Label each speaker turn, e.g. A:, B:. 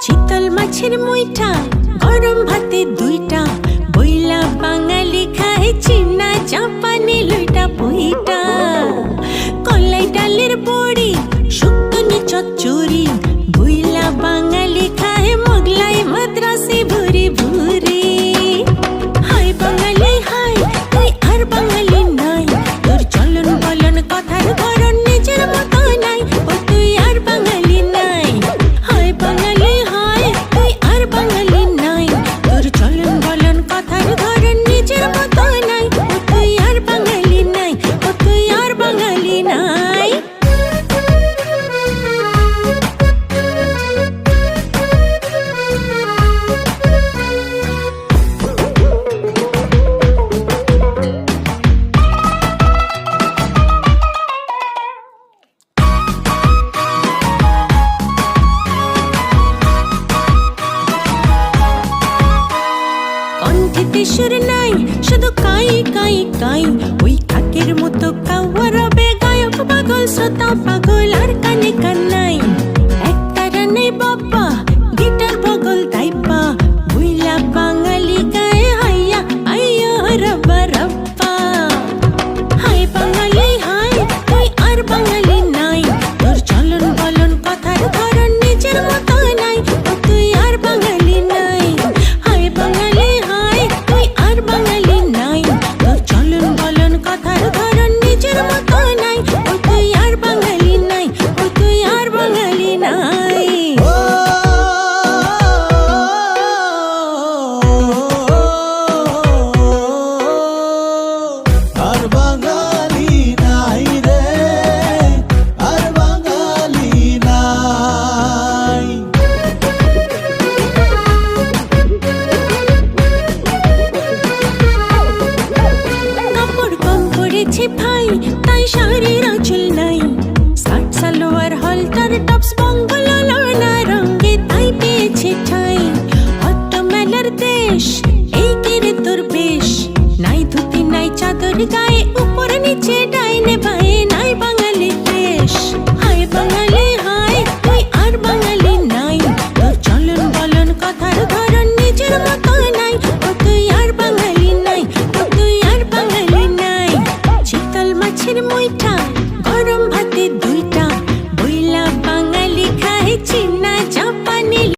A: চিতল মাছের মুইঠা গরম ভাতে দুইটা বইলা বাঙালি খায় চিনা জাপানি লইটা পুইটা কলাই ডালের বড়ি শুক্তনি চচ্চড়ি বইলা বাঙালি খায় মোগলাই মাদ্রাসি ভুরি ভুরি হাই বাঙালি হাই তুই আর বাঙালি নাই তোর চলন বলন কথার ধরন নিজের মতো নাই ও তুই আর বাঙালি নাই হাই বাঙালি হাই তুই আর বাঙালি নাই তোর চলন বলন কথার ধরন নিজের মতো নাই ও তুই আর বাঙালি নাই ও তুই আর বাঙালি নাই কণ্ঠেতে সুর নাই শুধু কাই কাই কাই ওই কাকের মতো কাওয়া রবে গায়ক পাগল শ্রোতা পাগল আর কানে কান নাই এক তারা নেই বাবা